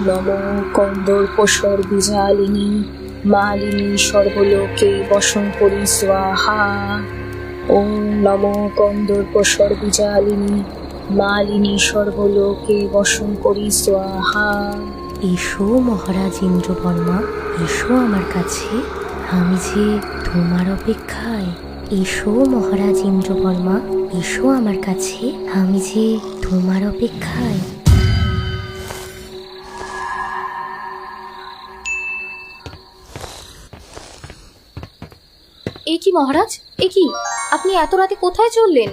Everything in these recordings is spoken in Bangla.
নমো কন্দর্প সর্বজালিনী মালিনী সর্বলোকে বশঙ্করী স্বাহা। ওম নমো কন্দর্প সর্বজালিনী মালিনী সর্বলোকে বশঙ্করী স্বাহা। এসো মহারাজ ইন্দ্রবর্মা, এসো আমার কাছে, আমি যে তোমার অপেক্ষায়। এসো মহারাজ ইন্দ্রবর্মা, এসো আমার কাছে, আমি যে তোমার অপেক্ষায়। এ কি মহারাজ, এ কি, আপনি এত রাতে কোথায় চললেন?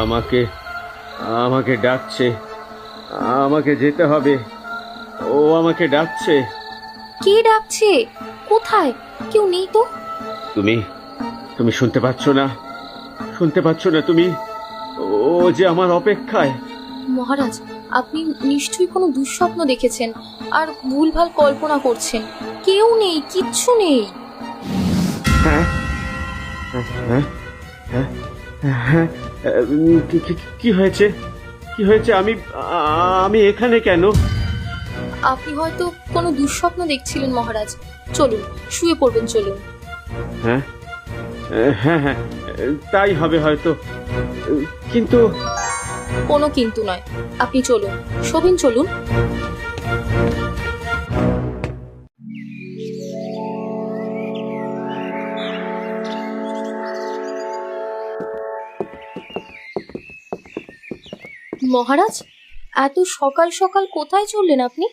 আমাকে আমাকে ডাকছে, আমাকে যেতে হবে। ও আমাকে ডাকছে। কে ডাকছে? কোথায়? কেউ নেই তো। তুমি তুমি শুনতে পাচ্ছ না? শুনতে পাচ্ছ না তুমি? ও যে আমার অপেক্ষায়। মহারাজ, আপনি নিশ্চয়ই কোনো দুঃস্বপ্ন দেখেছেন আর ভুলভাল কল্পনা করছেন। কেউ নেই, কিচ্ছু নেই। হ্যাঁ হ্যাঁ হ্যাঁ হ্যাঁ, কি হয়েছে? কি হয়েছে? আমি এখানে কেন? আপনি হয়তো কোনো দুঃস্বপ্ন দেখছিলেন মহারাজ। চলুন, শুয়ে পড়বেন, চলুন। হ্যাঁ হ্যাঁ হ্যাঁ, তাই হবে হয়তো, কিন্তু কোনো কিন্তু নয়, আপনি চলুন, শোবেন, চলুন। মহারাজ, এত সকাল সকাল কোথায় চললেন আপনি?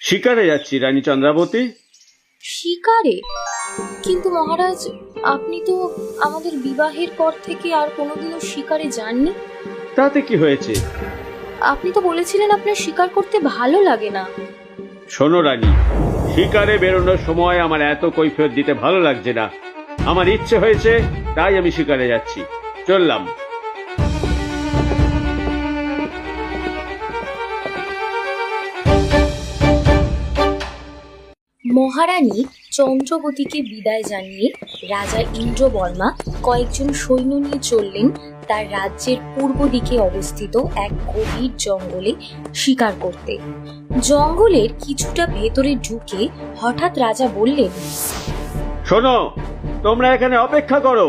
শিকারে যাচ্ছি রানী চন্দ্রাবতী। শিকারে? কিন্তু মহারাজ, আপনি তো আমাদের বিবাহের পর থেকে আর কোনোদিনও শিকারে যাননি। তাতে কি হয়েছে? আপনি তো বলেছিলেন আপনার শিকার করতে ভালো লাগে না। শোনো রানী, শিকারে বেরোনোর সময় আমার এত কৈফিয়ত দিতে ভালো লাগছে না। আমার ইচ্ছে হয়েছে, তাই আমি শিকারে যাচ্ছি। চললাম। মহারানী চন্দ্রবতীকে বিদায় জানিয়ে রাজা ইন্দ্রবর্মা কয়েকজন সৈন্য নিয়ে চললেন তার রাজ্যের পূর্ব দিকে অবস্থিত এক গভীর জঙ্গলে শিকার করতে। জঙ্গলের কিছুটা ভেতরে ঢুকে হঠাৎ রাজা বললেন, শোনো, তোমরা এখানে অপেক্ষা করো,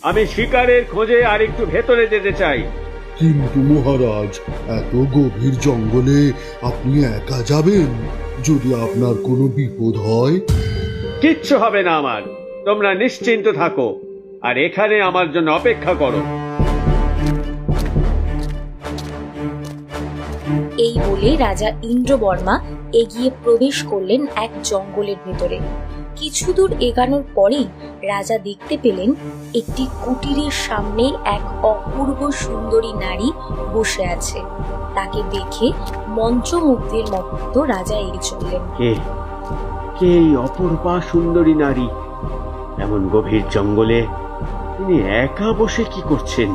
আমি শিকারের খোঁজে আর একটু ভেতরে যেতে চাই। কিন্তু মহারাজ, এত গভীর জঙ্গলে আপনি একা যাবেন? যদি আপনার কোনো বিপদ হয়? কিচ্ছু হবে না আমার, তোমরা নিশ্চিন্ত থাকো আর এখানে আমার জন্য অপেক্ষা করো। এই বলে রাজা ইন্দ্রবর্মা এগিয়ে প্রবেশ করলেন এক জঙ্গলের ভেতরে। কিছু দূর এগানোর পরেই রাজা দেখতে পেলেন একটি কুটিরের সামনে এক অপূর্ব সুন্দরী নারী বসে আছে। তাকে দেখে মন্ত্রমুগ্ধের মতো রাজা এগিয়ে চললেন। কে এই অপূর্বা সুন্দরী নারী? এমন গভীর জঙ্গলে তিনি একা বসে কি করছেন?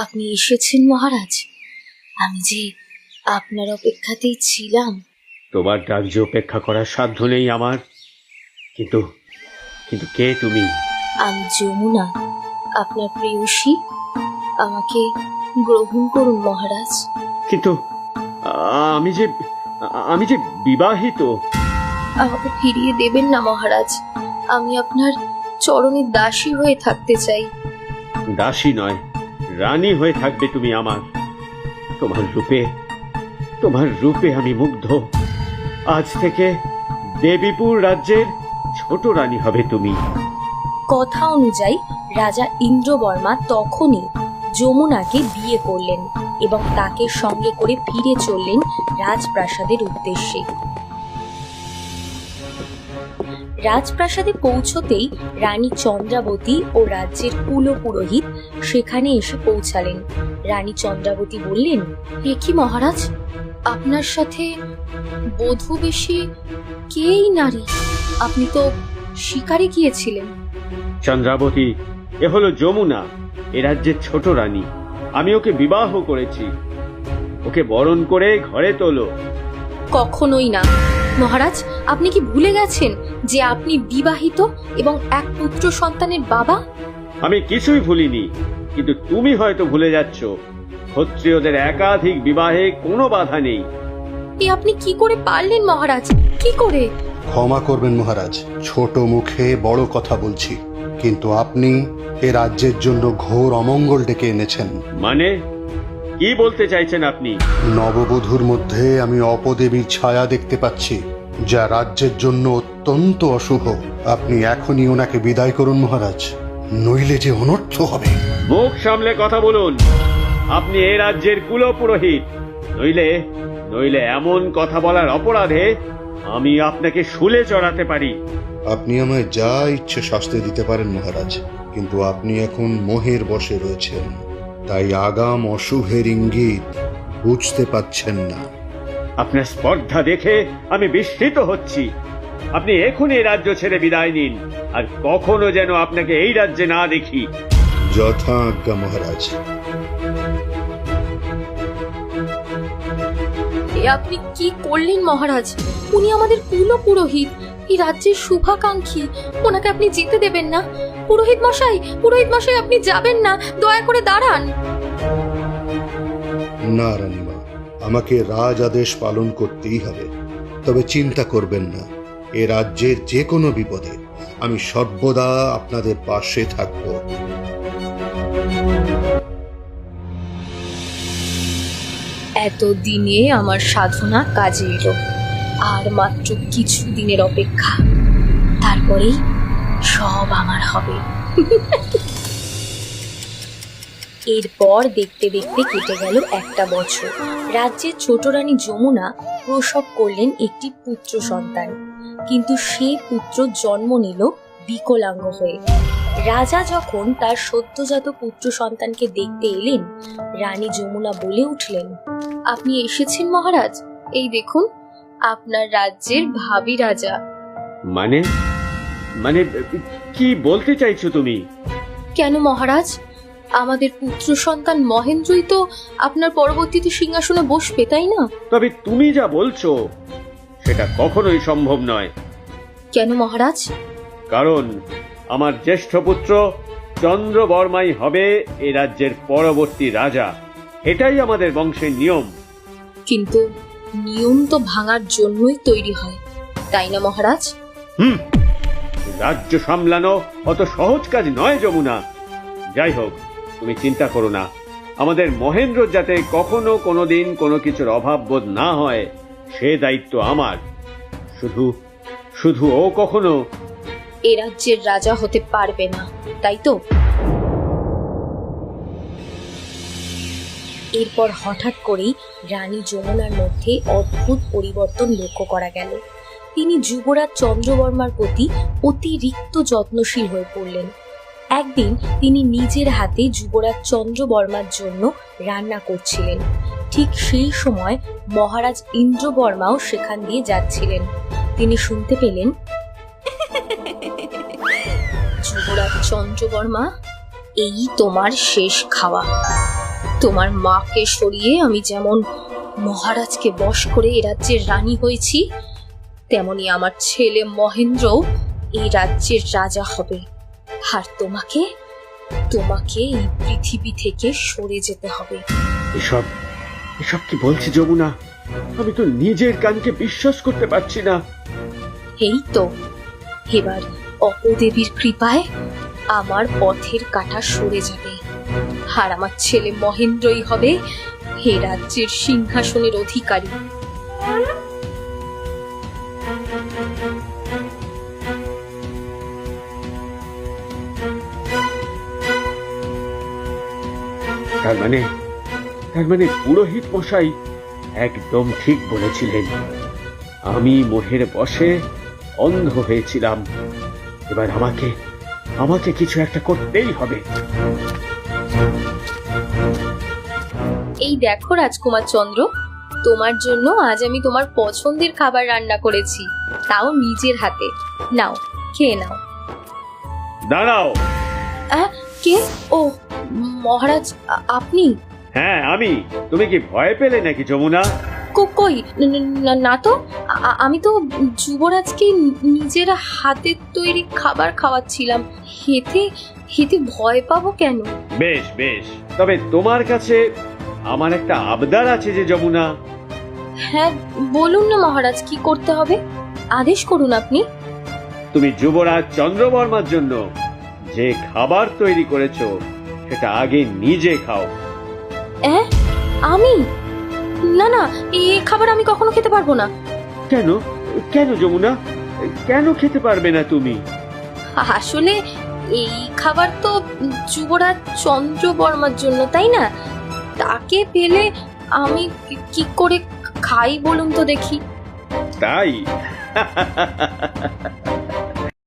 আপনি এসেছেন মহারাজ। আমি যে আপনার অপেক্ষাতেই ছিলাম। তোমার ডাক যে উপেক্ষা করার সাধ্য নেই আমার। কিন্তু কিন্তু কে তুমি? আমি যমুনা, আপনার প্রেয়সী। আমাকে গ্রহণ করুন মহারাজ। কিন্তু আমি যে বিবাহিত। আমাকে ফিরিয়ে দেবেন না মহারাজ। আমি আপনার চরণের দাসী হয়ে থাকতে চাই। দাসী নয়, রানী হয়ে থাকবে তুমি আমার। তোমার রূপে আমি মুগ্ধ। আজ থেকে দেবীপুর রাজ্যের ছোট রানী হবে তুমি। কথা অনুযায়ী রাজা ইন্দ্রবর্মা তখনই যমুনাকে বিয়ে করলেন এবং তাকে সঙ্গে করে ফিরে চললেন রাজপ্রাসাদের উদ্দেশ্যে। রাজপ্রাসাদে পৌঁছতেই রানী চন্দ্রাবতী ও রাজ্যের কুল পুরোহিত সেখানে এসে পৌঁছালেন। রানী চন্দ্রাবতী বললেন, এ কি মহারাজ, আপনার সাথে বধূ বেশি কেই নারী? আপনি তো শিকারে গিয়েছিলেন। চন্দ্রাবতী, এ হলো যমুনা, এ রাজ্যের ছোট রানী। আমি ওকে বিবাহ করেছি। ওকে বরণ করে ঘরে তোলো। কখনোই না মহারাজ, আপনি কি ভুলে গেছেন যে আপনি বিবাহিত এবং এক পুত্র সন্তানের বাবা? আমি কিছুই ভুলিনি, কিন্তু তুমি হয়তো ভুলে যাচ্ছ। ক্ষত্রিয়দের একাধিক বিবাহে কোনো বাধা নেই। এ আপনি কি করে পারলেন মহারাজ, কি করে? ক্ষমা করবেন মহারাজ, ছোট মুখে বড় কথা বলছি, কিন্তু আপনি এ রাজ্যের জন্য ঘোর অমঙ্গল ডেকে এনেছেন। মানে কি বলতে চাইছেন আপনি? নববধূর মধ্যে আমি অপদেবীর ছায়া দেখতে পাচ্ছি, যা রাজ্যের জন্য অত্যন্ত অশুভ। আপনি এখনই ওনাকে বিদায় করুন মহারাজ, নইলে যে অনর্থ হবে। মুখ সামলে কথা বলুন। আপনি এ রাজ্যের কুলপুরোহিত, নইলে এমন কথা বলার অপরাধে আমি আপনাকে শুলে চড়াতে পারি। আপনি আমায় যা ইচ্ছে শাস্তি দিতে পারেন মহারাজ, কিন্তু আপনি এখন মোহের বশে রয়েছেন, তাই আগাম অশুভের ইঙ্গিত বুঝতে পাচ্ছেন না। আপনার স্পর্ধা দেখে আমি বিস্মিত হচ্ছি। আপনি এখনই এই রাজ্য ছেড়ে বিদায় নিন, আর কখনো যেন আপনাকে এই রাজ্যে না দেখি। যথা আজ্ঞা মহারাজ। এ আপনি কি করলেন মহারাজ? উনি আমাদের কুলপুরোহিত, এই রাজ্যের শুভাকাঙ্ক্ষী, ওনাকে আপনি যেতে দেবেন না? পুরোহিত মশাই আপনি যাবেন না, দয়া করে দাঁড়ান। না রানীমা, আমাকে রাজ আদেশ পালন করতেই হবে। তবে চিন্তা করবেন না, এ রাজ্যের যে কোনো বিপদে আমি সর্বদা আপনাদের পাশে থাকব। এতদিনে আমার সাধনা কাজে এলো, আর মাত্র কিছু দিনের অপেক্ষা, তারপরেই সব আমার হবে। এরপর দেখতে দেখতে কেটে গেল একটা বছর। রাজ্যের ছোট রানী যমুনা প্রসব করলেন একটি পুত্র সন্তান, কিন্তু সে পুত্র জন্ম নিল বিকলাঙ্গ হয়ে। রাজা যখন তার সদ্যজাত পুত্র সন্তানকে দেখতে এলেন, রানী যমুনা বলে উঠলেন, আপনি এসেছেন মহারাজ, এই দেখুন আপনার রাজ্যের ভাবী রাজা। মানে কি বলতে চাইছো তুমি? কেন মহারাজ, আমাদের পুত্র সন্তান মহেন্দ্রই তো আপনার পরবর্তীতে সিংহাসনে বসবে, তাই না? তবে তুমি যা বলছো সেটা কখনোই সম্ভব নয়। কেন মহারাজ? কারণ আমার জ্যেষ্ঠ পুত্র চন্দ্রবর্মাই হবে এ রাজ্যের পরবর্তী রাজা। এটাই আমাদের বংশের নিয়ম। কিন্তু নিয়ম তো ভাঙার জন্যই তৈরি হয়, তাই না মহারাজ? রাজ্য সামলানো অত সহজ কাজ নয় যমুনা। যাই হোক, তুমি চিন্তা করো না। আমাদের মহেন্দ্র যাতে কখনো কোনোদিন কোনো কিছুর অভাব বোধ না হয়, সে দায়িত্ব আমার। শুধু ও কখনো এ রাজ্যের রাজা হতে পারবে না, তাই তো? এরপর হঠাৎ করেই রানী যমুনার মধ্যে অদ্ভুত পরিবর্তন লক্ষ্য করা গেল। তিনি যুবরাজ চন্দ্রবর্মার প্রতি অতিরিক্ত যত্নশীল হয়ে পড়লেন। একদিন তিনি নিজের হাতে যুবরাজ চন্দ্রবর্মার জন্য রান্না করছিলেন। ঠিক সেই সময় মহারাজ ইন্দ্রবর্মাও সেখান দিয়ে যাচ্ছিলেন। তিনি শুনতে পেলেন, যুবরাজ চন্দ্রবর্মা, এই তোমার শেষ খাওয়া। তোমার মাকে সরিয়ে আমি যেমন মহারাজকে বশ করে এ রাজ্যের রানী হয়েছি, তেমনি আমার ছেলে মহেন্দ্রও এই রাজ্যের রাজা হবে। আর তোমাকে এই পৃথিবী থেকে সরে যেতে হবে। এসব কি বলছি যমুনা? আমি তো নিজের কানকে বিশ্বাস করতে পারছি না। এই তো, এবার অপদেবীর কৃপায় আমার পথের কাঁটা সরে যাবে, আর আমার ছেলে মহেন্দ্রই হবে হে রাজ্যের সিংহাসনের অধিকারী। তার মানে পুরোহিত মশাই একদম ঠিক বলেছিলেন। আমি মোহের বশে অন্ধ হয়েছিলাম। এবার আমাকে কিছু একটা করতেই হবে। এই দেখো রাজকুমার চন্দ্র, তোমার জন্য আজ আমি তোমার পছন্দের খাবার রান্না করেছি, তাও নিজের হাতে। নাও, খেয়ে নাও। দাঁড়াও। কে? ও মহারাজ, আপনি? হ্যাঁ, আমি। তুমি কি ভয় পেলে নাকি যমুনা? কই না তো, আমি তো যুবরাজকে নিজের হাতের তৈরি খাবার খাওয়াচ্ছিলাম। হেতে ভয় পাবো কেন? বেশ, তবে তোমার কাছে আমার একটা আবদার আছে যে যমুনা। হ্যাঁ বলুন না মহারাজ, কি করতে হবে? আদেশ করুন আপনি। তুমি যুবরাজ চন্দ্রবর্মার জন্য যে খাবার তৈরি করেছো সেটা আগে নিজে খাও। আমি? না না, এই খাবার আমি কখনো খেতে পারবো না। কেন কেন যমুনা, কেন খেতে পারবে না তুমি? আসলে এই খাবার তো যুবরাজ চন্দ্রবর্মার জন্য, তাই না? তাকে পেলে আমি কি করে খাই বলুন তো দেখি। তাই